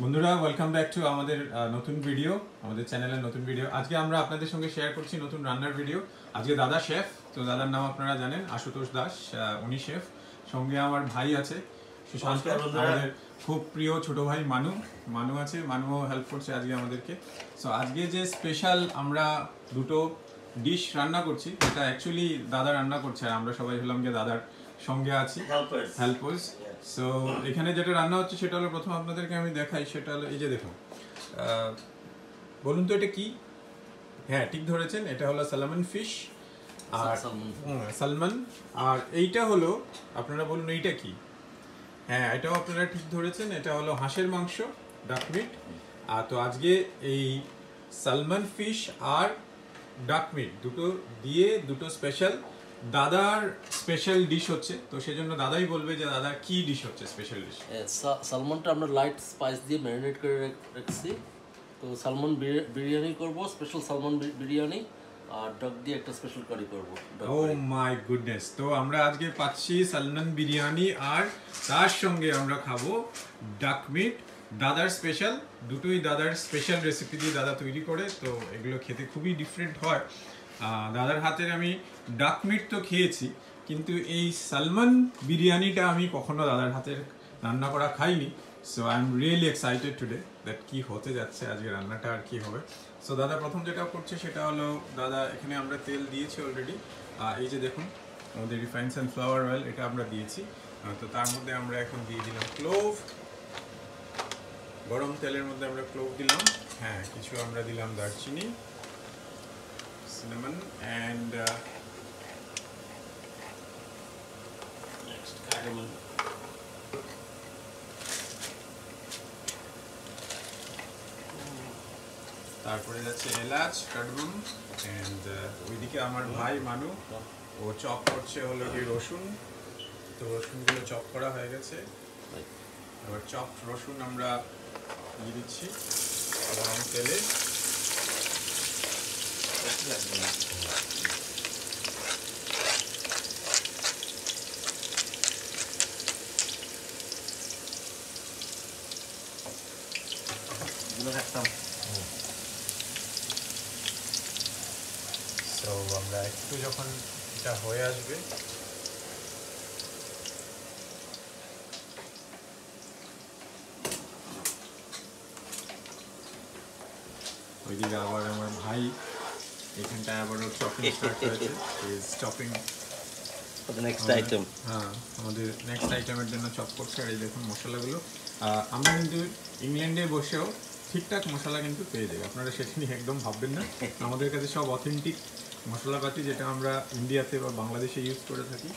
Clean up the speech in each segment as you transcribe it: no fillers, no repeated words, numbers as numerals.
বন্ধুরা welcome back to আমাদের নতুন ভিডিও, আমাদের চ্যানেলের নতুন ভিডিও। আজকে আমরা আপনাদের সঙ্গে শেয়ার করছি নতুন রান্নার ভিডিও। আজকে দাদা শেফ, তো দাদার নাম আপনারা জানেন, আশুতোষ দাস, উনি শেফ। সঙ্গে আমার ভাই আছে সুশান্ত, আমাদের খুব প্রিয় ছোট ভাই মানু আছে, মানুও হেল্প করছে আজকে আমাদেরকে। সো আজকে যে স্পেশাল আমরা দুটো ডিশ রান্না করছি, এটা অ্যাকচুয়ালি দাদা রান্না করছে, আর আমরা সবাই হলাম গিয়ে দাদার সঙ্গে আছি, হেল্পার্স। সো এখানে যেটা রান্না হচ্ছে সেটা হলো, প্রথম আপনাদেরকে আমি দেখাই, সেটা হলো এই যে দেখুন, বলুন তো এটা কি? হ্যাঁ ঠিক ধরেছেন, এটা হলো সালমন ফিশ, আর সালমন। আর এইটা হলো, আপনারা বলুন এইটা কি? হ্যাঁ এটাও আপনারা ঠিক ধরেছেন, এটা হলো হাঁসের মাংস, ডাক মিট। আর তো আজকে এই সালমন ফিশ আর ডাক মিট দুটো দিয়ে দুটো স্পেশাল দাদার স্পেশাল ডিশ হচ্ছে। তো সেজন্য দাদাই বলবে যে দাদার কি ডিশ হচ্ছে, স্পেশাল ডিশ। সালমনটা আমরা লাইট স্পাইস দিয়ে ম্যারিনেট করে রাখছি। তো সালমন বিরিয়ানি করব, স্পেশাল সালমন বিরিয়ানি, আর ডক দিয়ে একটা স্পেশাল কারি করব। ও মাই গুডনেস! তো আমরা আজকে পাচ্ছি সালমন বিরিয়ানি, আর তার সঙ্গে আমরা খাবো ডাক মিট, দাদার স্পেশাল। দুটোই দাদার স্পেশাল রেসিপি দিয়ে দাদা তৈরি করে, তো এগুলো খেতে খুবই ডিফারেন্ট হয়। দাদার হাতের আমি ডাক মিট তো খেয়েছি, কিন্তু এই সালমন বিরিয়ানিটা আমি কখনো দাদার হাতের রান্না করা খাইনি। So I am really excited today that কি হতে যাচ্ছে আজকে রান্নাটা আর কি হবে। সো দাদা প্রথম যেটা করছে সেটা হলো, দাদা এখানে আমরা তেল দিয়েছি অলরেডি, এই যে দেখুন আমাদের রিফাইন্ড সানফ্লাওয়ার অয়েল, এটা আমরা দিয়েছি। তো তার মধ্যে আমরা এখন দিয়ে দিলাম ক্লোভ, গরম তেলের মধ্যে আমরা ক্লোভ দিলাম, হ্যাঁ কিছু আমরা দিলাম দারচিনি, cinnamon, and নেক্সট cardamom. তারপরে যাচ্ছে এলাচ, কার্ডামম, এন্ড ওইদিকে আমার ভাই মানু, ও চপ করছে হলো কি রসুন। তো রসুনগুলো চপ করা হয়ে গেছে, এবার চপ রসুন আমরা দিয়ে দিচ্ছি গরম তেলে। তো আমরা একটু যখন এটা হয়ে আসবে, ওইদিকে আবার আমার ভাই এখানটায় আবারও চপিং স্টার্ট করেছে, ইজ চপিং নেক্সট আইটেম। হ্যাঁ আমাদের নেক্সট আইটেমের জন্য চপ করছে। আর এই দেখুন মশলাগুলো, আমরা কিন্তু ইংল্যান্ডে বসেও ঠিকঠাক মশলা কিন্তু পেয়ে যাই, আপনারা সেটা নিয়ে একদম ভাববেন না। আমাদের কাছে সব অথেন্টিক মশলাপাতি, যেটা আমরা ইন্ডিয়াতে বা বাংলাদেশে ইউজ করে থাকি,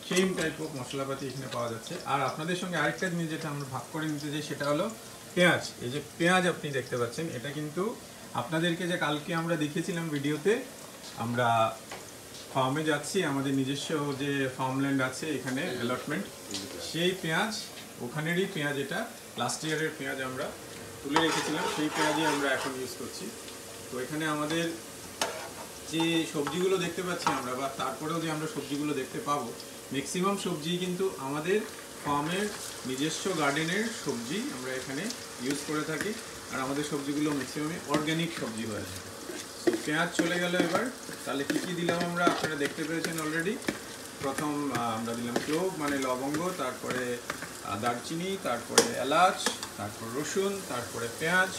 সেম টাইপ অফ মশলাপাতি এখানে পাওয়া যাচ্ছে। আর আপনাদের সঙ্গে আরেকটা জিনিস যেটা আমরা ভাগ করে নিতে চাই, সেটা হলো পেঁয়াজ। এই যে পেঁয়াজ আপনি দেখতে পাচ্ছেন, এটা কিন্তু আপনাদেরকে যে কালকে আমরা দেখিয়েছিলাম ভিডিওতে, আমরা ফার্মে যাচ্ছি, আমাদের নিজস্ব যে ফার্মল্যান্ড আছে এখানে অ্যালটমেন্ট, সেই পেঁয়াজ, ওখানেরই পেঁয়াজ, এটা লাস্ট ইয়ারের পেঁয়াজ আমরা তুলে রেখেছিলাম, সেই পেঁয়াজই আমরা এখন ইউজ করছি। তো এখানে আমাদের যে সবজিগুলো দেখতে পাচ্ছি আমরা, বা তারপরেও যে আমরা সবজিগুলো দেখতে পাবো, ম্যাক্সিমাম সবজি কিন্তু আমাদের ফার্মের নিজস্ব গার্ডেনের সবজি আমরা এখানে ইউজ করে থাকি। আর আমাদের সবজিগুলো ম্যাক্সিমামই অর্গ্যানিক সবজি হয়ে থাকে। তো পেঁয়াজ চলে গেল, এবার তাহলে কী কী দিলাম আমরা, আপনারা দেখতে পেয়েছেন অলরেডি। প্রথম আমরা দিলাম ক্লোভ মানে লবঙ্গ, তারপরে দারচিনি, তারপরে এলাচ, তারপর রসুন, তারপরে পেঁয়াজ।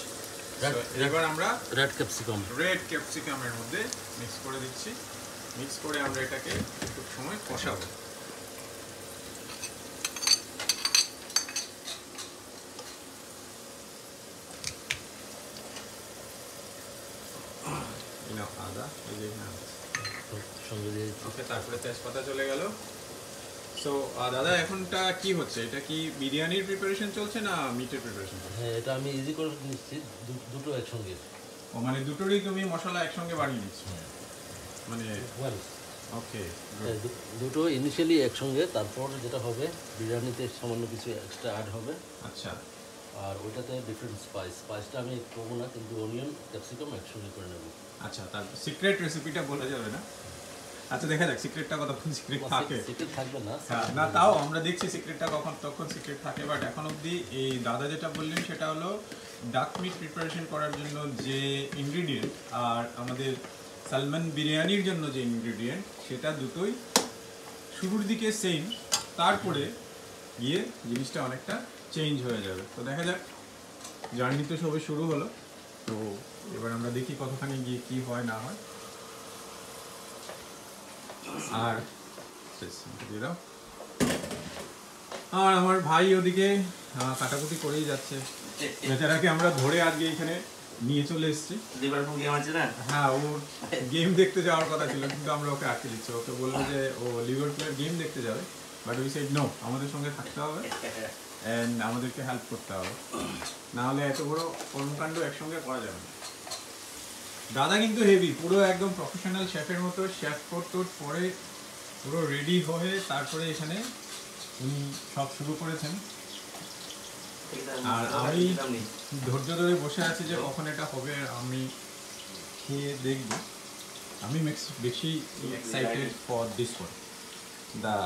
এবার আমরা রেড ক্যাপসিকামের মধ্যে মিক্স করে দিচ্ছি। মিক্স করে আমরা এটাকে একটু সময় কষাবো। আদা এই যে সঙ্গে দিয়ে ওকে, তারপরে তেজপাতা চলে গেল। সো দাদা এখনটা কি হচ্ছে, এটা কি বিরিয়ানির প্রিপারেশন চলছে না মিটের প্রিপারেশন চলছে? হ্যাঁ, এটা আমি ইজি করে নিচ্ছি, দুটো একসঙ্গে। ও মানে দুটোরই তুমি মশলা একসঙ্গে বানিয়ে নিচ্ছ মানে? ওয়েল, ওকে, দুটো ইনিশিয়ালি একসঙ্গে, তারপর যেটা হবে বিরিয়ানিতে সামান্য কিছু এক্সট্রা অ্যাড হবে। আচ্ছা, আর ওইটাতে ডিফারেন্ট স্পাইসটা আমি করবো না, কিন্তু অনিয়ন ক্যাপসিকাম একসঙ্গে করে নেব। আচ্ছা, তার সিক্রেট রেসিপিটা বলা যাবে না? আচ্ছা দেখা যাক সিক্রেটটা কতক্ষণ সিক্রেট থাকে। সিক্রেট থাকবে না। হ্যাঁ, না তাও আমরা দেখছি সিক্রেটটা তখন সিক্রেট থাকে, বাট এখন অবধি এই দাদা যেটা বললেন সেটা হলো ডাক মিট প্রিপারেশন করার জন্য যে ইনগ্রিডিয়েন্ট আর আমাদের সালমান বিরিয়ানির জন্য যে ইনগ্রিডিয়েন্ট সেটা দুটোই শুরুর দিকে সেম, তারপরে গিয়ে জিনিসটা অনেকটা চেঞ্জ হয়ে যাবে। তো দেখা যাক, জার্নি তো সবে শুরু হলো, তো এবার আমরা দেখি কতখানি গিয়ে কি হয় না হয়। আর দিয়ে দাও। আর আমার ভাই ওদিকে কাটাকুটি করেই যাচ্ছে, বেচারাকে আমরা ধরে আজকে এখানে নিয়ে চলে এসেছি। লিভারপুল গেম আছে না? হ্যাঁ, ও গেম দেখতে যাওয়ার কথা ছিল, কিন্তু আমরা ওকে আটকে দিচ্ছি। ওকে বললো যে ও লিভারপুলের গেম দেখতে যাবে, বাট উই সেড নো, আমাদের সঙ্গে থাকতে হবে অ্যান্ড আমাদেরকে হেল্প করতে হবে, না হলে এত বড় কর্মকাণ্ড একসঙ্গে করা যাবে না। দাদা কিন্তু হেভি, পুরো একদম প্রফেশনাল শেফের মতো শেফ কোট টোট পরে পুরো রেডি হয়ে তারপরে এখানে উনি সব শুরু করেছেন। আর আমি ধৈর্য ধরে বসে আছি যে কখন এটা হবে, আমি খেয়ে দেখব। আমি বেশি excited for this one, the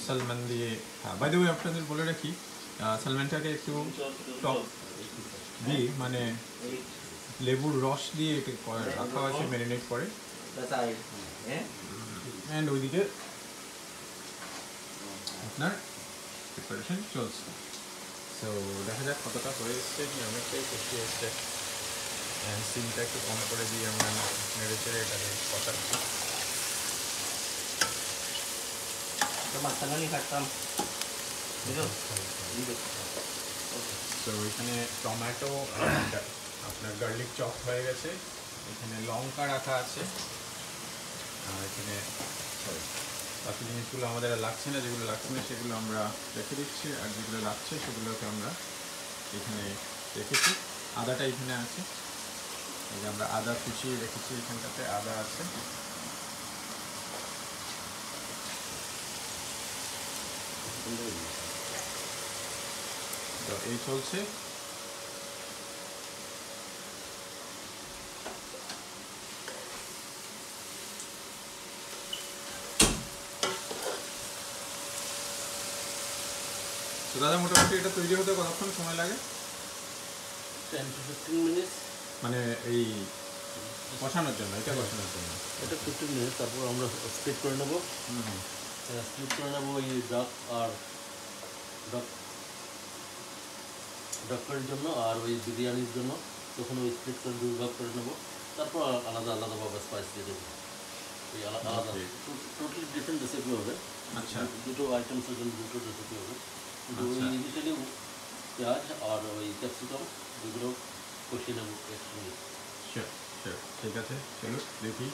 Salman দিয়ে। হ্যাঁ, বাই দ্য ওয়ে আপনাদের বলে রাখি, সালমানটাকে একটু টক দিয়ে মানে লেবুর রস দিয়ে রাখা হয়েছে ম্যারিনেট করে, অ্যান্ড ওইদিকে আপনার প্রিপারেশন চলছে। সো দেখা যাক কতটা হয়ে এসছে, কি অনেকটাই কষি এসছে। অ্যান্ড সিমটা একটু কম করে দিয়ে আমরা নেড়ে চেড়ে এটাকে কষাচ্ছি। মাঝখানে কাটতাম। তো এখানে টমেটো আপনার গার্লিক চপ হয়ে গেছে, এখানে লঙ্কা রাখা আছে, আর এখানে বাকি জিনিসগুলো আমাদের আর লাগছে না, যেগুলো লাগছে না সেগুলো আমরা রেখে দিচ্ছি, আর যেগুলো লাগছে সেগুলোকে আমরা এখানে রেখেছি। আদাটা এখানে আছে, এই যে আমরা আদা কুচিয়ে রেখেছি, এখানটাতে আদা আছে। তো এই চলছে। তো দাদা মোটামুটি এটা তৈরি হতে কতক্ষণ সময় লাগে? 10 to 15 মিনিটস। মানে এই কষানোর জন্য, এটা কষানোর জন্য এটা 15 মিনিট। তারপর আমরা স্প্লিট করে নেবো। স্প্লিট করে নেবো এই ডাক আর ডাক কারির জন্য, আর ওই বিরিয়ানির জন্য তখন ওই স্প্লিট করে 2 ভাগ করে নেবো। তারপর আলাদা আলাদাভাবে স্পাইস দিয়ে দেবো। এই আলাদা টোটালি ডিফারেন্ট রেসিপি হবে। আচ্ছা, দুটো আইটেমসের জন্য দুটো রেসিপি হবে। কিন্তু ওই ইনিশিয়ালি পেঁয়াজ আর ওই ক্যাপসিকাম এগুলো কষিয়ে নেবো একসঙ্গে। শিওর শিওর, ঠিক আছে, চলো দেখি।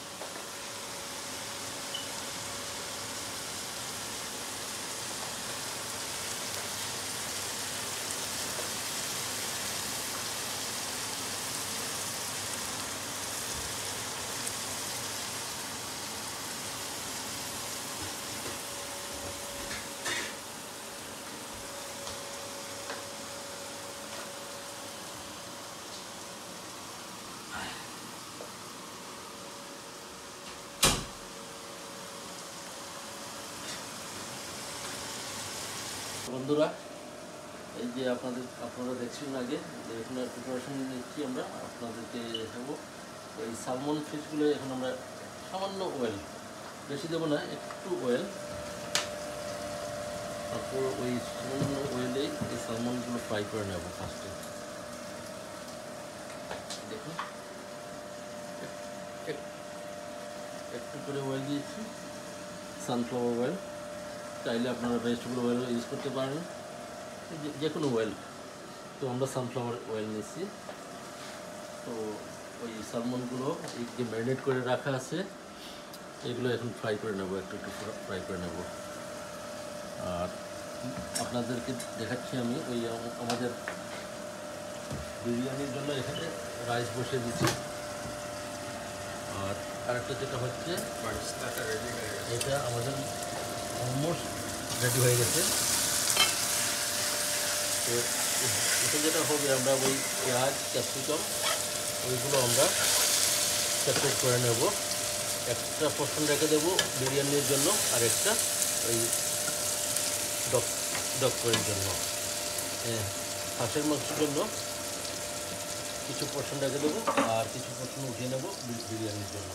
বন্ধুরা, এই যে আপনারা দেখছেন আগে যে এখানে প্রিপারেশন নিচ্ছি আমরা আপনাদেরকে দেখাবো। এই সালমন ফিশগুলো এখন আমরা সামান্য অয়েল, বেশি দেবো না, একটু অয়েল, তারপর ওই সামান্য অয়েলে এই সালমনগুলো ফ্রাই করে নেব ফার্স্টে। দেখুন একটু করে অয়েল দিয়েছি, সানফ্লাওয়ার অয়েল, চাইলে আপনারা ভেজিটেবল অয়েল ইউজ করতে পারেন, যে কোনো অয়েল। তো আমরা সানফ্লাওয়ার অয়েল নিচ্ছি। তো ওই সালমনগুলো এই যে ম্যারিনেট করে রাখা আছে এগুলো এখন ফ্রাই করে নেবো, একটু ফ্রাই করে নেব। আর আপনাদেরকে দেখাচ্ছি আমি ওই আমাদের বিরিয়ানির জন্য এখানে রাইস বসিয়ে দিচ্ছি। আর আরেকটা যেটা হচ্ছে এটা আমাদের অলমোস্ট রেডি হয়ে গেছে। তো এটা যেটা হবে, আমরা ওই পেঁয়াজ ক্যাপসিকাম ওইগুলো আমরা সেপারেট করে নেব। একটা পোর্শন রেখে দেবো বিরিয়ানির জন্য, আর একটা ওই ডক করার জন্য। হাঁসের মাংসের জন্য কিছু পোর্শন রেখে দেবো, আর কিছু পোর্শন উঠিয়ে নেবো বিরিয়ানির জন্য।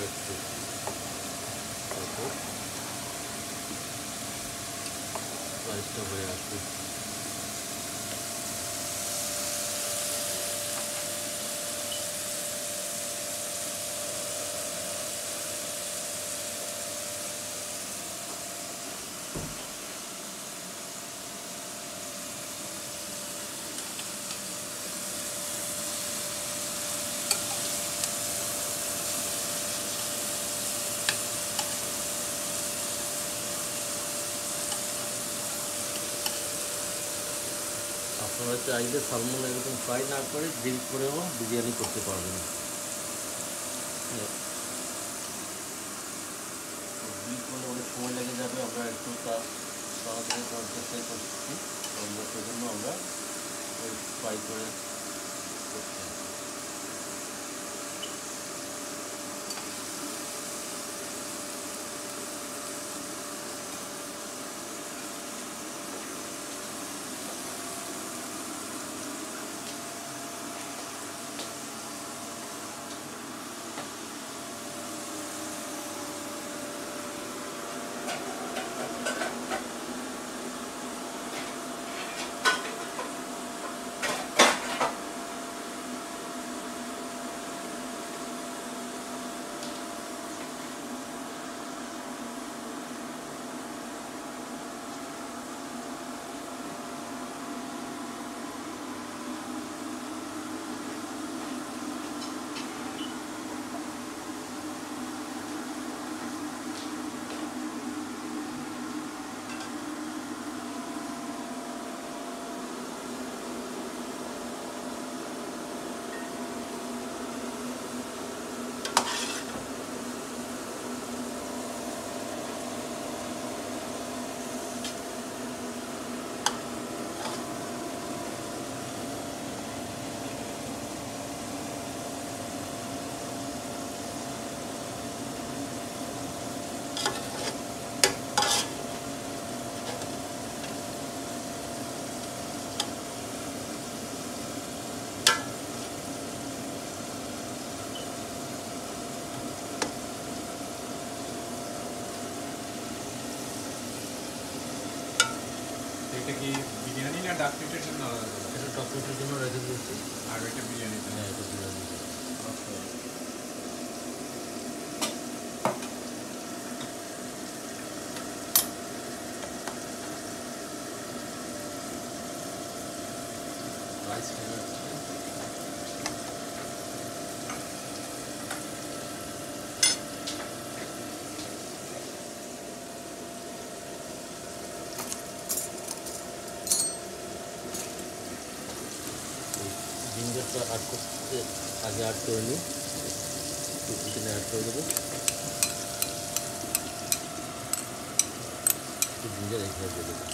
একটু রাইসটা হয়ে আসবে। আপনারা চাইলে সালমন একদম ফ্রাই না করে গ্রিল করেও বিরিয়ানি করতে পারবেন। গ্রিল করলে অনেক সময় লেগে যাবে, আমরা একটু তাড়াতাড়ি করার চেষ্টাই করছি, আমরা সেজন্য আমরা ওই ফ্রাই করে করছি। এটা কি বিরিয়ানি না ডাক প্লেটের জন্য? এটা টক প্লেটের জন্য রেখে দিয়েছি, আর এটা বিরিয়ানি। হ্যাঁ এটা বিরিয়ানি। ওকে, রাইস হয়ে যাচ্ছে। জিঞ্জারটা অ্যাড করতে আগে অ্যাড করে নিই, এখানে অ্যাড করে দেবো। একটু জিঞ্জার এখানে দিয়ে দেবো।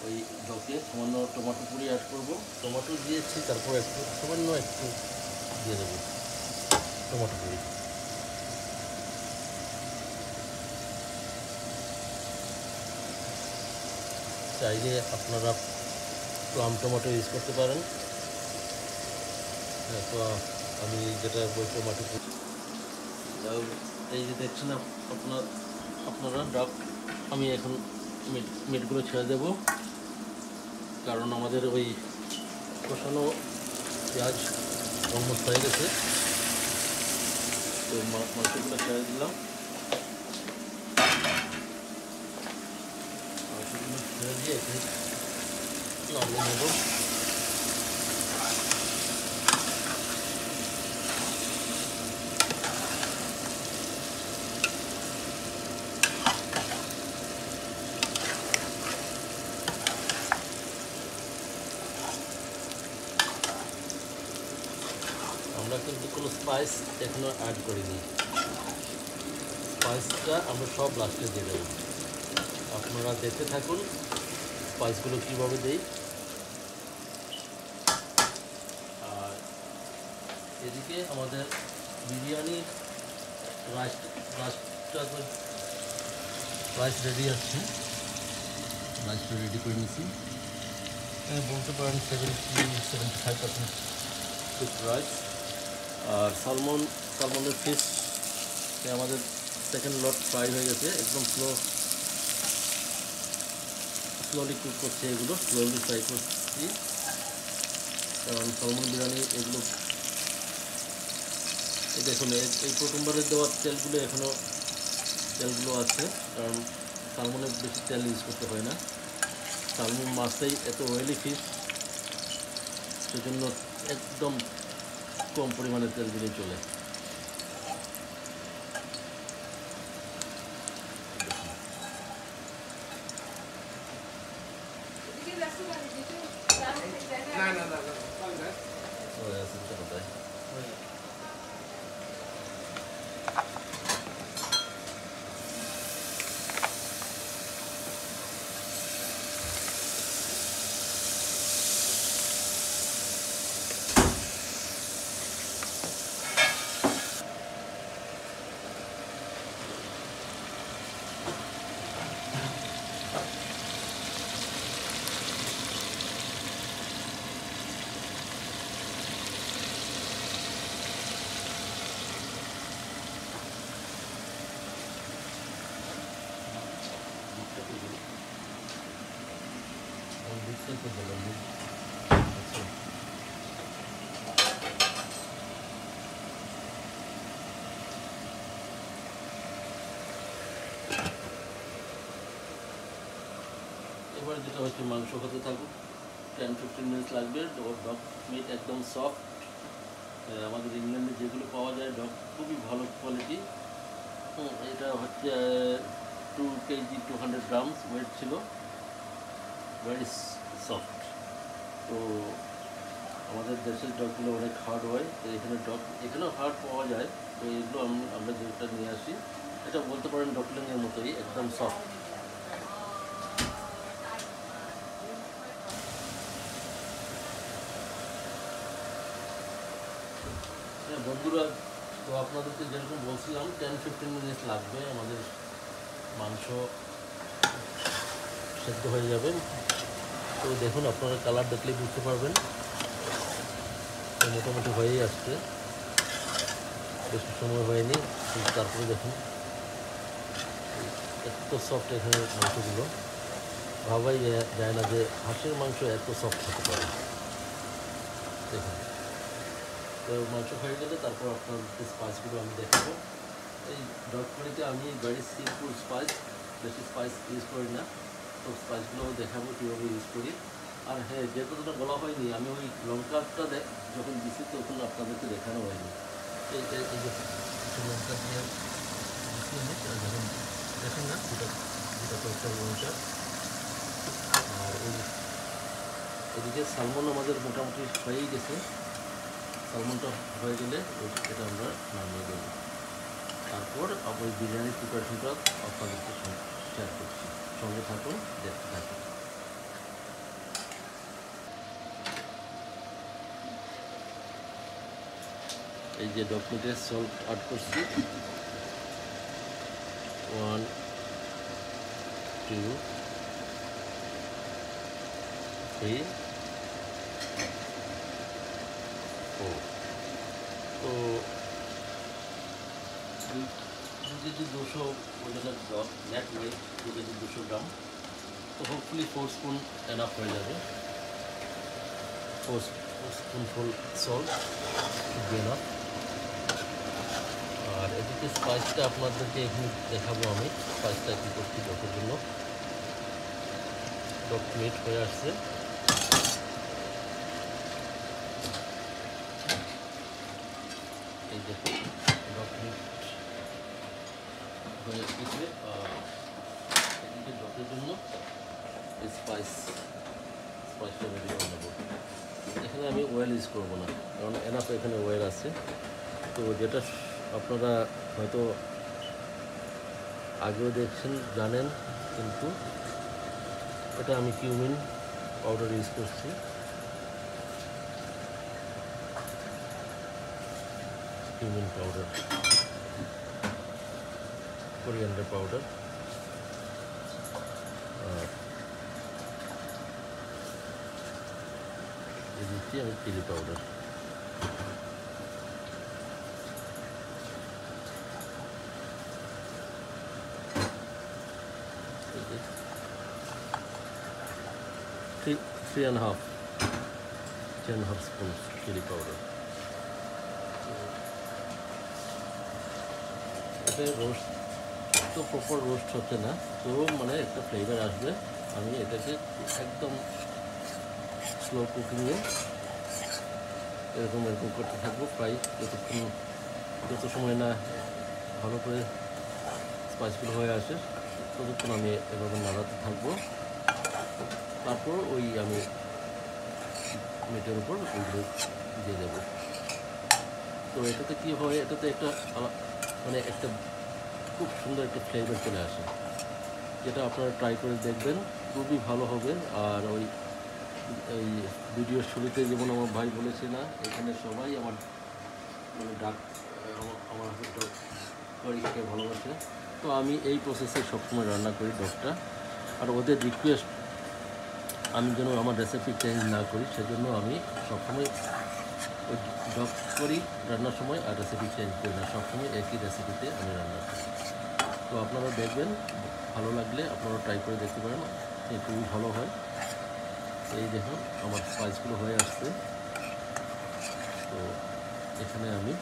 ওই ডকে সামান্য টমেটো পুরি অ্যাড করবো। টমেটো দিয়েছি, তারপর একটু সামান্য একটু দিয়ে দেবো টমেটো পুরি। চাইলে আপনারা প্লাম টমেটো ইউজ করতে পারেন। তো আমি যেটা বই টমেটো পুরি, এই যে দেখছেন আপনারা ডক, আমি এখন মিটগুলো ছেড়ে দেবো, কারণ আমাদের ওই কষানো পেঁয়াজ অলমোস্ট হয়ে গেছে। তো মাংসগুলো ছেড়ে দিলাম, মাংসগুলো ছেড়ে দিয়ে একটু নামিয়ে নেব। আমরা কিন্তু কোনো স্পাইস এখনো অ্যাড করিনি, স্পাইসটা আমরা সব লাস্টে দিয়ে দেবো। আপনারা দেখতে থাকুন স্পাইসগুলো কীভাবে দেই। আর এদিকে আমাদের বিরিয়ানির রাইস রেডি আছে। রাইসটা রেডি করে নিয়েছি, বলতে পারেন 70-75% কুক রাইস। আর সালমনের ফিশ আমাদের সেকেন্ড লট ফ্রাই হয়ে গেছে, একদম স্লোলি কুক করছে, এগুলো স্লোলি ফ্রাই করছি, কারণ সালমন বিরিয়ানি এগুলো এই দেখুন এই প্রথমবারের দেওয়ার তেলগুলো এখনও তেলগুলো আছে, কারণ সালমনে বেশি তেল ইউজ করতে হয় না। সালমন মাছটাই এত অয়েলি ফিশ, সেজন্য একদম কম পরিমাণে তেল দিলেই চলে। এবার যেটা হচ্ছে মাংস হতে থাকুক, 10-15 মিনিট লাগবে। ডগ মিট একদম সফট, আমাদের ইংল্যান্ডে যেগুলো পাওয়া যায় ডগ খুবই ভালো কোয়ালিটি। এটা হচ্ছে 2 কেজি 200 গ্রামস ওয়েট ছিল, ভেরি সফট। তো আমাদের দেশের ডগগুলো অনেক হার্ড হয়, তো এখানেও হার্ড পাওয়া যায়। তো এগুলো আমরা যেটা নিয়ে আসি, এটা বলতে পারেন ডকলিংয়ের মতোই একদম সফট। বন্ধুরা, তো আপনাদেরকে যেরকম বলছিলাম 10-15 মিনিট লাগবে, আমাদের মাংস সেদ্ধ হয়ে যাবে। তো দেখুন, আপনারা কালার দেখলেই বুঝতে পারবেন মোটামুটি হয়েই আসছে, বেশি সময় হয়নি। তারপরে দেখুন এত সফট এখানে মাংসগুলো, ভাবাই যায় না যে হাঁসের মাংস এত সফট হতে পারে। দেখুন তো মাংস হয়ে গেলে তারপর আপনাদেরকে স্পাইসগুলো আমি দেখাবো। এই ডগ কারিতে আমি ভেরি সিম্পল স্পাইস, বেশি স্পাইস ইউজ করি না, তো স্পাইসগুলো দেখাবো কীভাবে ইউজ করি। আর হ্যাঁ, যে কথাটা বলা হয়নি, আমি ওই লঙ্কাটা যখন দিচ্ছি তখন আপনাদেরকে দেখানো হয়নি। এই যে কিছু লঙ্কা দিয়ে দিচ্ছি আমি, যখন দেখেন না দুটা কয়েকটা লঙ্কা। আর এদিকে সালমন আমাদের মোটামুটি হয়েই গেছে। সালমনটা হয়ে গেলে এটা আমরা নামিয়ে দেবো। তারপর ওই বিরিয়ানির প্রিপারেশনটা আপনাদেরকে শেয়ার করছি, সঙ্গে থাকুন, দেখতে থাকুন। এই যে ডগ মিটে সল্ট অ্যাড করছি, 1 2 3 4। তো 2 কেজি 200 ওজনের ডগ, নেট ওয়েট 2 কেজি 200 গ্রাম। তো হোপফুলি 4 স্পুন এনাফ হয়ে যাবে। 4 স্পুনফুল সল্ট এনাফ। আর এদিকে স্পাইসটা আপনাদেরকে এখানে দেখাবো আমি, স্পাইসটা কী করছি ডগের জন্য। ডগ মিট হয়ে আসছে। এই দেখুন ডগ মিট হয়ে গেছে। এদিকে ডগের জন্য স্পাইসটা রেডি করে নেবো। এখানে আমি অয়েল ইউজ করবো না, কারণ এনাফ এখানে অয়েল আছে। তো যেটা আপনারা হয়তো আগেও দেখছেন, জানেন, কিন্তু এটা আমি কিউমিন পাউডার ইউজ করছি। কিউমিন পাউডার, কোরিয়ান্ডার পাউডার, আর দিচ্ছি আমি chili powder. Three and a half spoons chili powder. এটা রোস্ট তো প্রপার রোস্ট হচ্ছে না, তো মানে একটা ফ্লেভার আসবে। আমি এটাকে একদম স্লো কুকিংয়ে এরকম করতে থাকবো প্রায় যত সময় না ভালো করে স্পাইসগুলো হয়ে আসে ততক্ষণ আমি এভাবে নাড়াতে থাকবো। তারপর ওই আমি মিটের উপর ওইগুলো দিয়ে দেবো। তো এটাতে কী হয়, এটাতে একটা মানে একটা খুব সুন্দর একটা ফ্লেভার চলে আসে, যেটা আপনারা ট্রাই করে দেখবেন, খুবই ভালো হবে। আর ওই ভিডিওর শুরুতে যেমন আমার ভাই বলেছে না, এখানে সবাই আমার মানে আমার হাতে ডগ কারি খেতে ভালোবাসে। তো আমি এই প্রসেসে সবসময় রান্না করি ডগটা। আর ওদের রিকোয়েস্ট আমি যেন আমার রেসিপি চেঞ্জ না করি, সেজন্য আমি সবসময় ওই ডগ করি রান্নার সময়, আর রেসিপি চেঞ্জ করি না, সবসময় একই রেসিপিতে আমি রান্না করি। তো আপনারা দেখবেন, ভালো লাগলে আপনারা ট্রাই করে দেখতে পারেন, খুবই ভালো হয়। এই দেখুন আমার স্পাইসগুলো হয়ে আসছে। তো এখানে আমি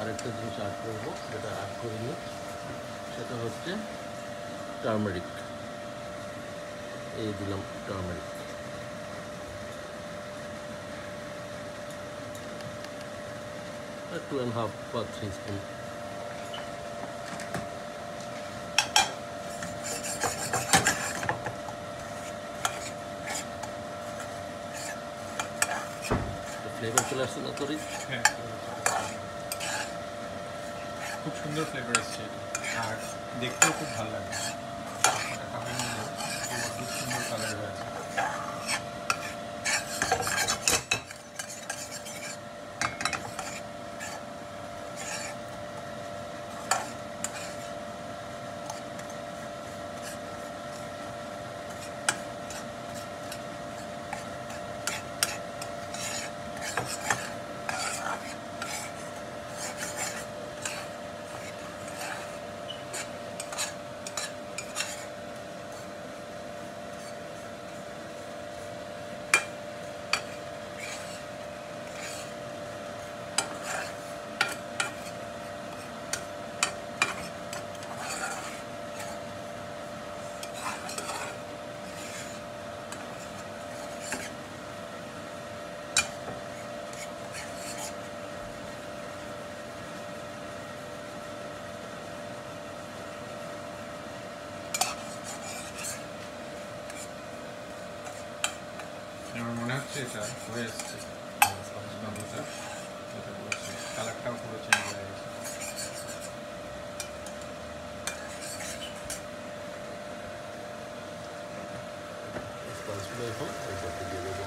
আরেকটা জিনিস অ্যাড করবো, যেটা অ্যাড করিনি, সেটা হচ্ছে টার্মারিক। এই দিলাম টার্মারিক। আর 2.5 বা 3 স্পুন। ফ্লেভার চলে আসছে না তরি? হ্যাঁ, খুব সুন্দর ফ্লেভার এসছে এটা, আর দেখতেও খুব ভালো লাগে। খুব সুন্দর কালার হয়েছে। হচ্ছে, এটা হয়ে আসছে বাম্বুটা, এটা বলছে কালারটাও পুরো চেঞ্জ হয়ে গেছে। স্পাইসগুলো এখন এই করতে দিয়ে দেবো।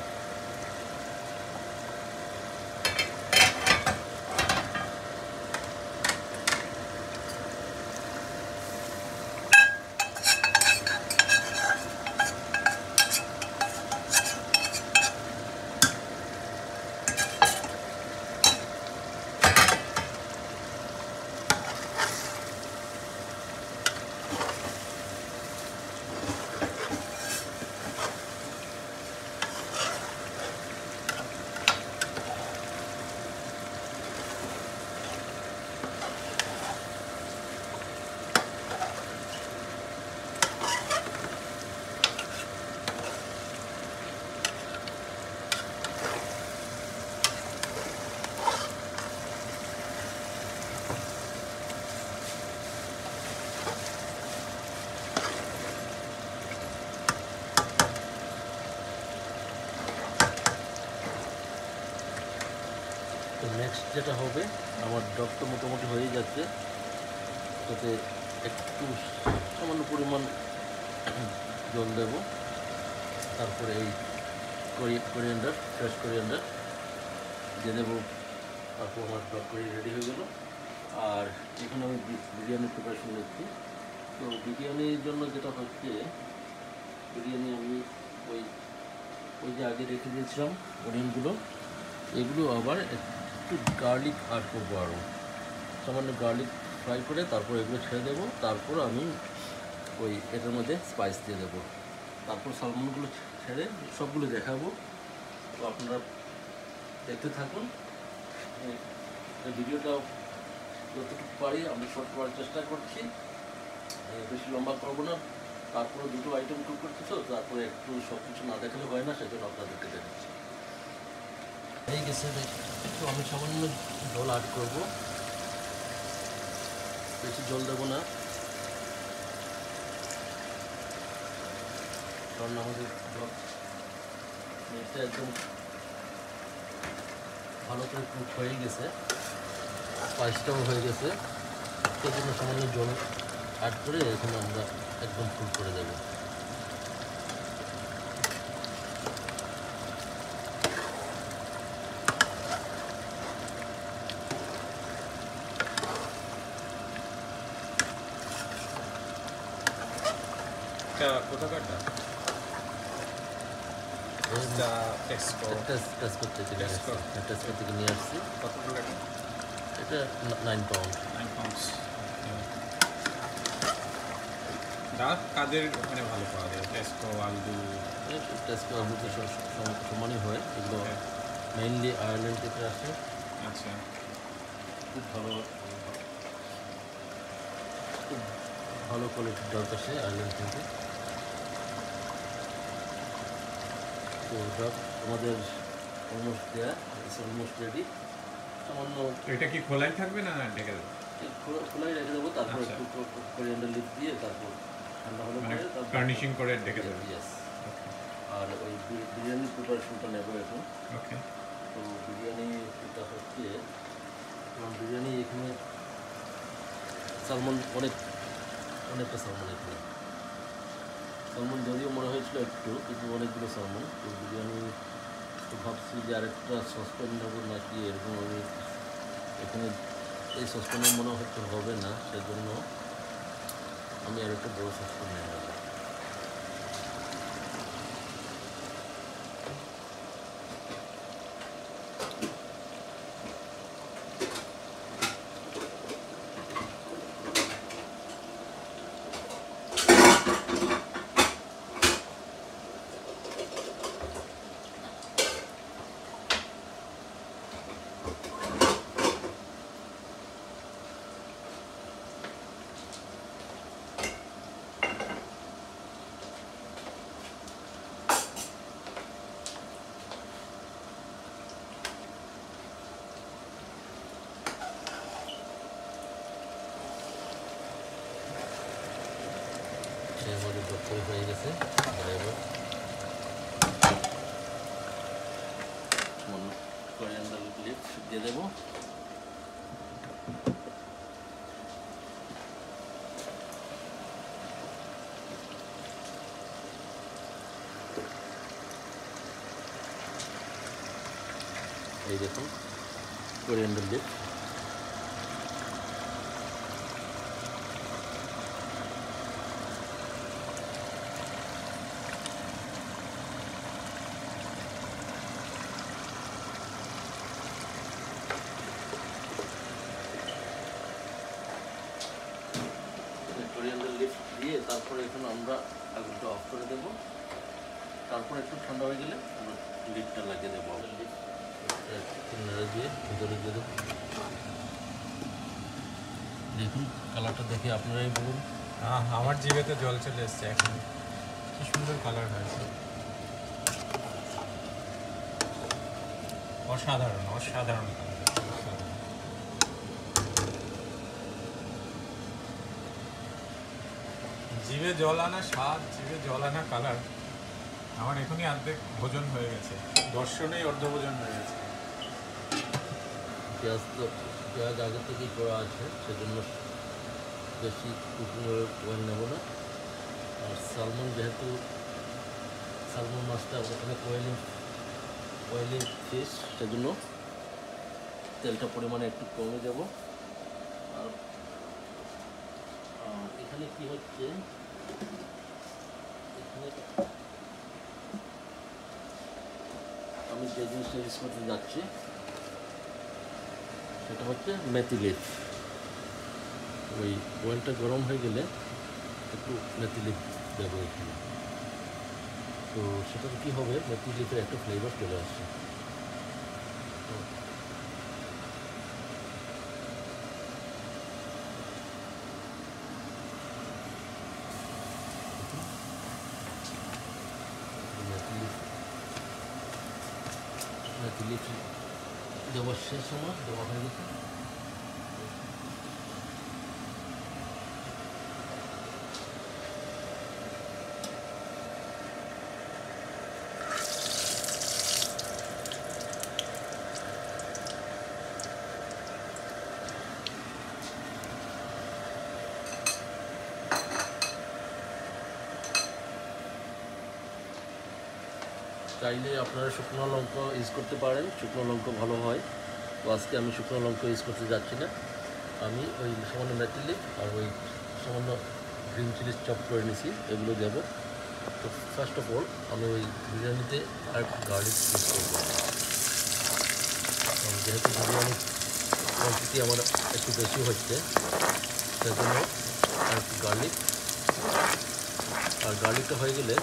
তো নেক্সট যেটা হবে, আমার ডগ তো মোটামুটি হয়ে যাচ্ছে, তাতে একটু সামান্য পরিমাণ জল দেব, তারপরে এই কোরিয়ান্ডার, ফ্রেশ কোরিয়ান্ডার দিয়ে দেবো, তারপর আমার ডগ কারি রেডি হয়ে গেল। আর এখানে আমি বিরিয়ানির প্রিপারেশন নিচ্ছি। তো বিরিয়ানির জন্য যেটা হচ্ছে, বিরিয়ানি আমি ওই যে আগে রেখে দিয়েছিলাম অনিয়নগুলো, এগুলো আবার একটু গার্লিক অ্যাড করবো, আরও সামান্য গার্লিক ফ্রাই করে তারপর এগুলো ছেড়ে দেবো। তারপর আমি এটার মধ্যে স্পাইস দিয়ে দেবো, তারপর সালমনগুলো ছেড়ে সবগুলো দেখাবো। তো আপনারা দেখতে থাকুন। ভিডিওটা যতটুকু পারি আমি শর্ট করার চেষ্টা করছি, বেশি লম্বা করবো না। তারপরে দুটো আইটেম কুক করছি, তো তারপরে একটু সব কিছু না দেখালে হয় না, সেজন্য আপনাদেরকে দেখাচ্ছি। হয়ে গেছে, তো আমি সামান্য জল অ্যাড করবো, বেশি জল দেবো না, কারণ আমাদের এটা একদম ভালো করে কুক হয়ে গেছে, স্পাইসটাও হয়ে গেছে। সেই জন্য সামান্য জল অ্যাড করে এখানে আমরা একদম ফুল করে দেবো। কোথাকারটা টেস্ট করতে থেকে নিয়ে আসছি। কতগুলো এটা? এটা 9 পাউন্ড। 9 পাউন্ডস। ডাক কাদের ওখানে ভালো পাওয়া যায়? টেস্কো, আলদু? টেস্কো আলদু তো সমানই হয়, এগুলো মেইনলি আয়ারল্যান্ড থেকে আসে। আচ্ছা, খুব ভালো কোয়ালিটির ডাক আসে আয়ারল্যান্ড থেকে। তো ডাক আমাদের অলমোস্ট দেয়া, অলমোস্ট রেডি। সামান্য এটা কি খোলাই থাকবে না ঢেকে দেবো? খোলাই রেখে দেবো, তারপর আচ্ছা। একটু কোরিয়ান্ডার লিভ দিয়ে তারপর ঠান্ডা হলে মানে পরে তারপর গার্নিশিং করে ঢেকে দেবো? ইয়েস। আর ওই বিরিয়ানির প্রিপারেশনটা নেবো এখন। ওকে। তো বিরিয়ানিটা হচ্ছে, বিরিয়ানি এখানে সালমন অনেকটা সালমন, এখানে সালমন যদিও মনে হয়েছিল একটু, কিন্তু অনেকগুলো সালমন। তো বিরিয়ানি তো ভাবছি যে আরেকটা সসপ্যান নেবো নাকি এরকম। আমি এখানে এই সসপ্যানে মনে হচ্ছে হবে না, সেজন্য আমি আরেকটা বড় সসপ্যান নিয়ে নেব। আমাদের তরকারি হয়ে গেছে। এবার কোরিয়ান্ডার লিফ দিয়ে দেবো। এই দেখুন কোরিয়ান্ডার লিফ। কোরিয়ান্ডার লিফ দিয়ে তারপরে এখন আমরা আগুনটা অফ করে দেবো। তারপর একটু ঠান্ডা হয়ে গেলে আমরা লিফটা লাগিয়ে দেবো। নেড়ে দিয়ে ভিতরে দিয়ে দেবো। দেখুন কালারটা দেখে আপনারাই বলুন। আমার জিভেতে জল চলে এসছে এখন, কি সুন্দর কালার হয়েছে, অসাধারণ অসাধারণ কালার, অসাধারণ। জিভে জল আনা স্বাদ, জিভে জল আনা কালার। আমার এখনই অর্ধেক ভোজন হয়ে গেছে, দর্শনেই অর্ধভোজন হয়ে গেছে। পেঁয়াজ আগে থেকেই করা আছে, সেজন্য বেশি কুকিং অয়েল নেব না। আর সালমন, যেহেতু সালমন মাছটা ওখানে অয়েলি ফিশ, সেজন্য তেলটা পরিমাণে একটু কমে দেব। আর এখানে কি হচ্ছে, এখানে আমি যে জিনিসটা ইউজ করতে যাচ্ছি সেটা হচ্ছে মেথি লিফ। ওই অয়েলটা গরম হয়ে গেলে একটু মেথি লিফ দেবো এখানে, তো সেটাতে কী হবে, মেথি লিফের একটা ফ্লেভার চলে আসছে। মেথি লিফ দেওয়ার শেষ সময় দেওয়া হয়ে গেছে। চাইলে আপনারা শুকনো লঙ্কা ইউজ করতে পারেন, শুকনো লঙ্কা ভালো হয়। তো আজকে আমি শুকনো লঙ্কা ইউজ করতে যাচ্ছি না, আমি ওই সামান্য মেথি লিফ আর ওই সামান্য গ্রিন চিলি চপ করে নিয়েছি, এগুলো দেবো। তো ফার্স্ট অফ অল আমি ওই বিরিয়ানিতে আর গার্লিক ইউজ করবো। যেহেতু বিরিয়ানি কোয়ান্টিটি আমার একটু বেশি হচ্ছে, সেজন্য আর একটু গার্লিক, আর গার্লিকটা হয়ে গেলে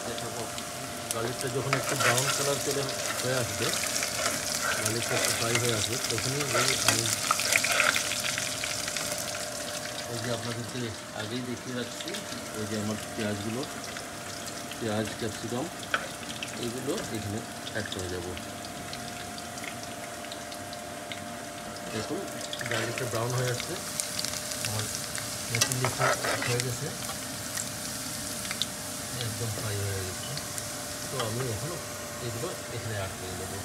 দেখাবো। গার্লিকটা যখন একটু ব্রাউন কালার চলে হয়ে আসবে, গার্লিকটা একটু ফ্রাই হয়ে আসবে, তখনই আমি ওই যে আপনাদেরকে আগেই দেখিয়ে রাখছি, ওই যে আমার পেঁয়াজগুলো, পেঁয়াজ ক্যাপসিকাম এইগুলো এখানে অ্যাড করে দেবো। দেখুন গার্লিকটা ব্রাউন হয়ে আসছে, আমার মেথি লিফটা হয়ে গেছে, একদম ফ্রাই হয়ে গেছে। তো আমি এখনও এগুলো এখানে অ্যাড করে দেবো।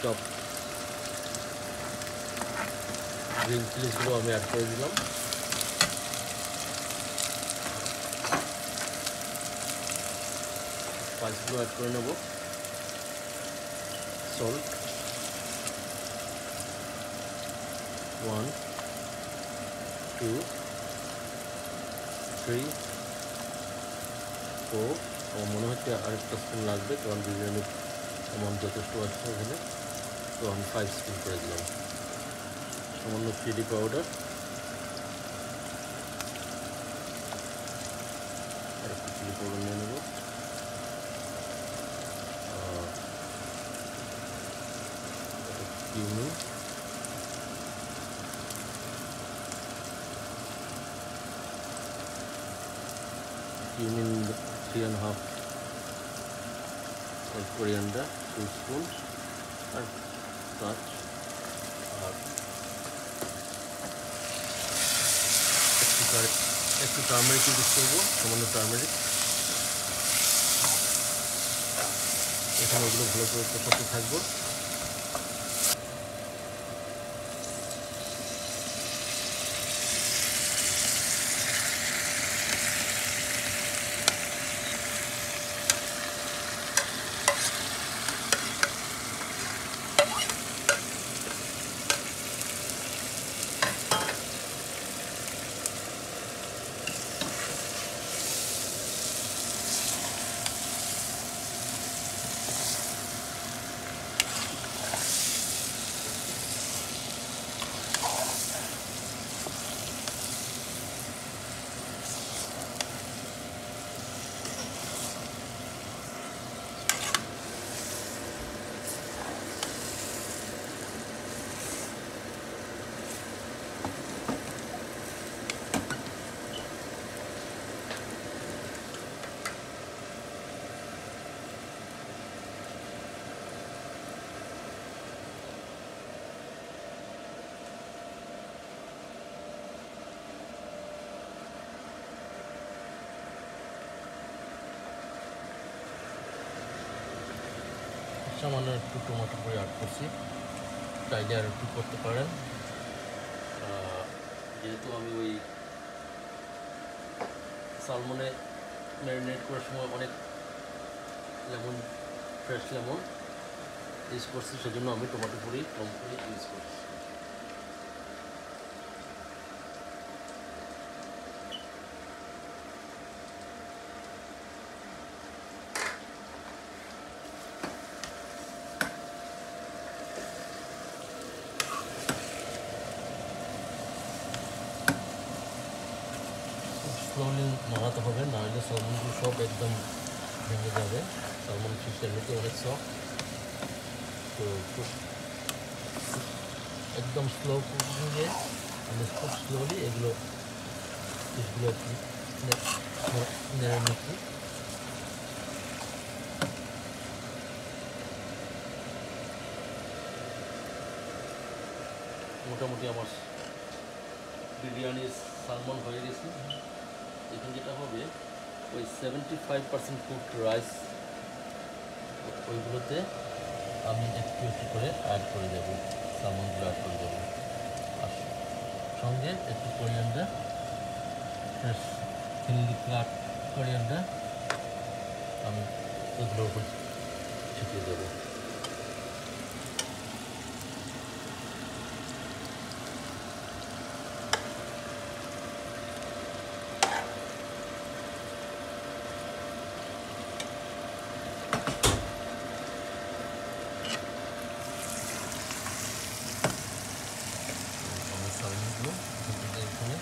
চপ গ্রিন চিলিগুলো আমি অ্যাড করে দিলাম। স্পাইসগুলো অ্যাড করে নেব। সল্ট 1 2 3 4, আমার মনে হচ্ছে আরেকটা স্পুন লাগবে, কারণ বিরিয়ানির অ্যামাউন্ট যথেষ্ট আছে এখানে, তো আমি 5 স্পুন করে দিলাম। সামান্য চিলি পাউডার, আর একটু চিলি পাউডার নিয়ে নেব। Cumin, cumin 3.5, or coriander 2 spoons, আর such, আর একটু টার্মারিক ইউজ করবো, সামান্য টার্মারিক। এখানে ওগুলো ভালো করে করতে থাকবো। সামান্য একটু টমেটো করে অ্যাড করছি, চাইলে আর একটু করতে পারেন। যেহেতু আমি ওই সালমনে ম্যারিনেট করার সময় অনেক লেমন, ফ্রেশ লেমন ইউজ করছি, সেজন্য আমি টমেটো পুরি কম করে ইউজ করছি। স্লোলি নাড়াতে হবে, নাহলে সালমনগুলো সব একদম ভেঙে যাবে। সালমন ফিশ এমনিতে অনেক সফট, তো খুব একদম স্লো কুকিংয়ে আমি খুব স্লোলি এগুলো ফিশগুলো একটু নেড়ে নিচ্ছি। মোটামুটি আমার বিরিয়ানি সালমন হয়ে গেছে। এখন যেটা হবে, ওই 75% কুকড রাইস ওইগুলোতে আমি একটু একটু করে অ্যাড করে দেবো, সালমনগুলো অ্যাড করে দেবো, আর সঙ্গে একটু কোরিয়ান্ডার, ফ্রেশ ফিনলি কাট কোরিয়ান্ডার আমি এগুলোর উপর ছিটিয়ে দেবো। এখানে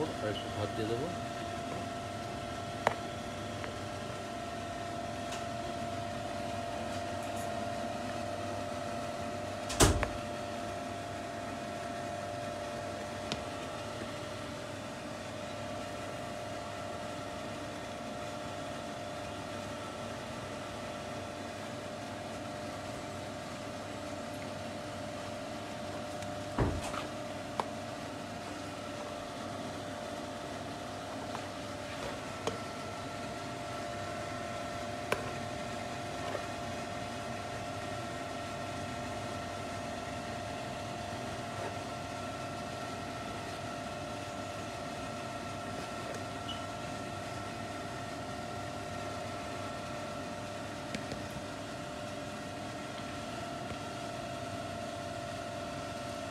উপর আর একটু ভাত দিয়ে দেবো।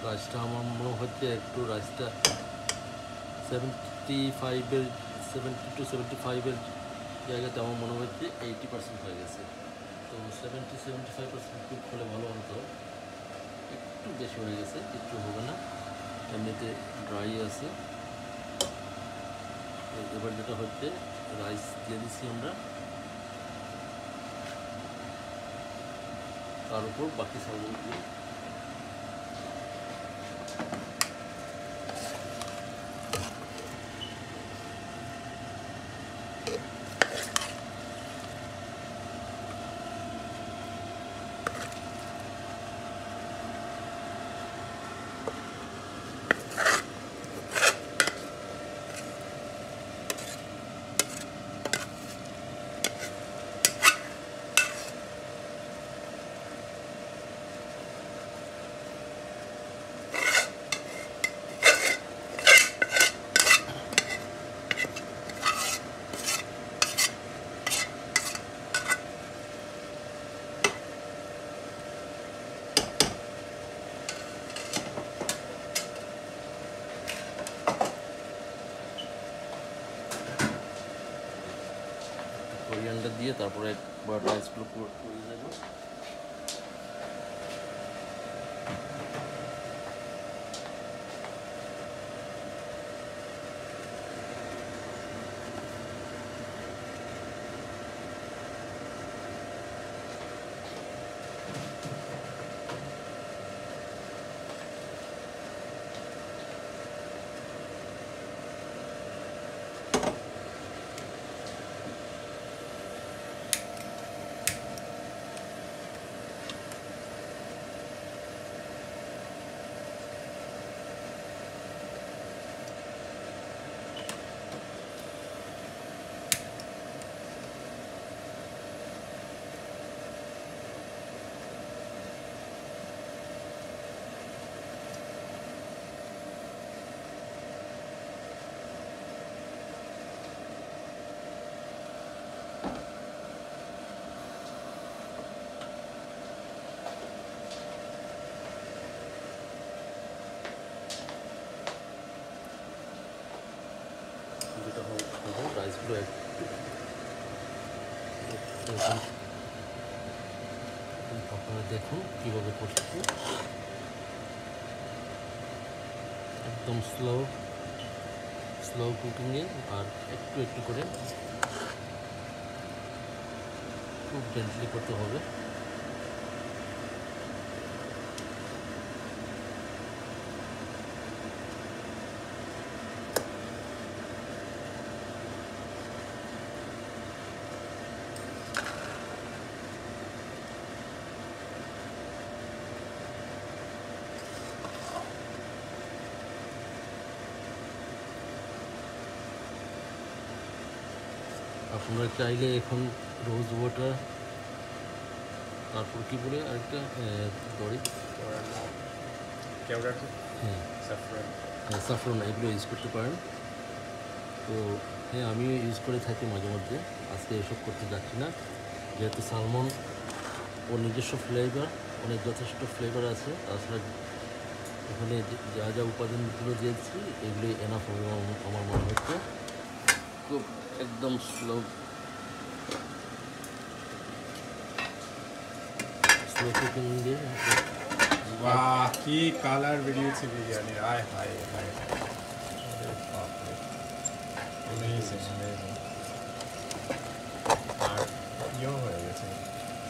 রাইসটা আমার মনে হচ্ছে একটু রাইসটা 70 to 75 জায়গাতে আমার মনে হচ্ছে 80% হয়ে গেছে। তো 70-75% কুক হলে ভালো হতো, একটু বেশি হয়ে গেছে, একটু হবে না, এমনিতে ড্রাই আছে। এবার যেটা হচ্ছে রাইস দিয়ে দিচ্ছি আমরা, তার উপর বাকি সালমন দিয়ে কোরিয়ান্ডার দিয়ে তারপরে একবার রাইসগুলো করে দেবো। যেটা হবে রাইসগুলো আপনারা দেখুন কীভাবে করছি, একদম স্লো কুকিংয়ে, আর একটু একটু করে খুব জেন্টলি করতে হবে। আপনারা চাইলে এখন রোজ ওয়াটার, তারপর কি বলে আরেকটা সরি হ্যাঁ সাফরন, এগুলো ইউজ করতে পারেন। তো হ্যাঁ, আমিও ইউজ করে থাকি মাঝে মধ্যে, আজকে এসব করতে যাচ্ছি না, যেহেতু সালমন ওর নিজস্ব ফ্লেভার, অনেক যথেষ্ট ফ্লেভার আছে। তাছাড়া এখানে যা যা উপাদানগুলো দিয়েছি এগুলি এনাফ হবে আমার মনে হচ্ছে। খুব একদম স্লো কুকিং দিয়ে। বাহ, কি কালার বেরিয়েছে বিরিয়ানির, আয় হায় হায়, আরে বাপ রে। Amazing amazing. আর ইয়েও হয়ে গেছে,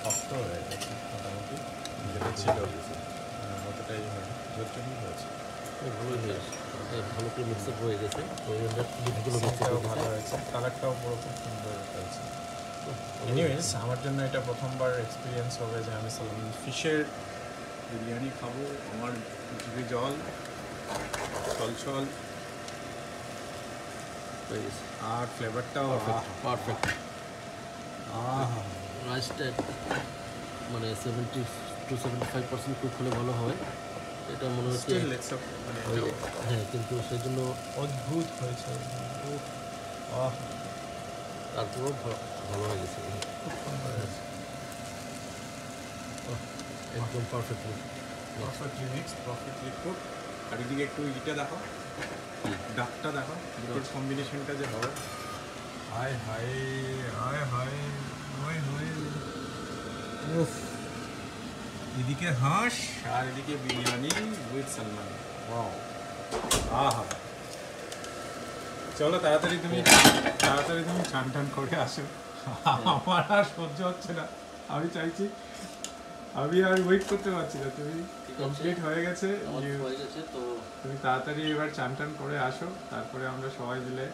শক্ত হয়ে গেছে মোটামুটি, যেটা ছিল অতটাই হয়নি, ঝরঝরই হয়েছে। ভালোই হয়েছে, ভালো করে মিক্সার হয়ে গেছে। ওভেনটা বিটগুলো মিক্সিংটাও ভালো হয়েছে, কালারটাও পুরো খুব সুন্দর হয়েছে। এনিওয়েজ আমার জন্য এটা প্রথমবার এক্সপিরিয়েন্স হবে যে আমি সালমান ফিশের বিরিয়ানি খাবো। আমার জিভে জল ছল হয়ে গেছে, আর ফ্লেভারটাও পারফেক্ট। রাইসটা মানে 70-75% কুক হলে ভালো হয়, এটা মনে হচ্ছে। স্টিল ইটস মানে হ্যাঁ, কিন্তু সেই জন্য অদ্ভুত হয়েছে। তারপরেও ভালো হয়ে গেছে, খুব সুন্দর হয়েছে, একদম পারফেক্টলি মিক্সড, পারফেক্টলি কুক। আর এদিকে একটু ইটা দেখো, ডাকটা দেখো, দুটোর কম্বিনেশনটা যে হবে, হায় হায় হায় হায় হায় হায়। উফ, এদিকে হাঁস আর এদিকে বিরিয়ানি উইথ সালমান। ওয়াও, আহা। চলো তাড়াতাড়ি তুমি চান টান করে আসো, আমার আর সহ্য হচ্ছে না। আমি চাইছি, আমি আর ওয়েট করতে পারছি না। তুমি কমপ্লিট হয়ে গেছে, হয়ে গেছে। তো তুমি তাড়াতাড়ি এবার চান টান করে আসো, তারপরে আমরা সবাই মিলে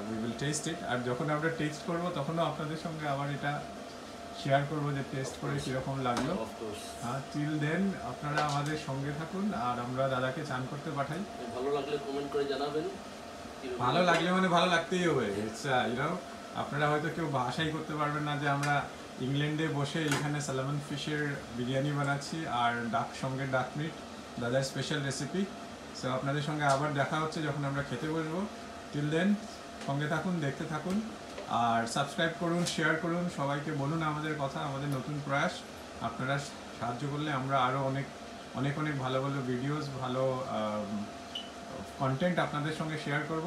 উই উইল টেস্ট ইট। আর যখন আমরা টেস্ট করবো তখনও আপনাদের সঙ্গে আবার এটা শেয়ার করবো যে টেস্ট করে কীরকম লাগলো। টিল দেন আপনারা আমাদের সঙ্গে থাকুন, আর আমরা দাদাকে চান করতে পাঠাই। ভালো লাগলে কমেন্ট করে জানাবেন। ভালো লাগলে মানে ভালো লাগতেই হবে। আপনারা হয়তো কেউ আশাই করতে পারবেন না যে আমরা ইংল্যান্ডে বসে এখানে সালমান ফিশের বিরিয়ানি বানাচ্ছি আর সঙ্গে ডাক মিট, দাদার স্পেশাল রেসিপি। সো আপনাদের সঙ্গে আবার দেখা হচ্ছে যখন আমরা খেতে বসবো। টিল দেন সঙ্গে থাকুন, দেখতে থাকুন, আর সাবস্ক্রাইব করুন, শেয়ার করুন, সবাইকে বলুন আমাদের কথা, আমাদের নতুন প্রয়াস। আপনারা সাহায্য করলে আমরা আরও অনেক অনেক অনেক ভালো ভালো ভিডিওস, ভালো কন্টেন্ট আপনাদের সঙ্গে শেয়ার করব।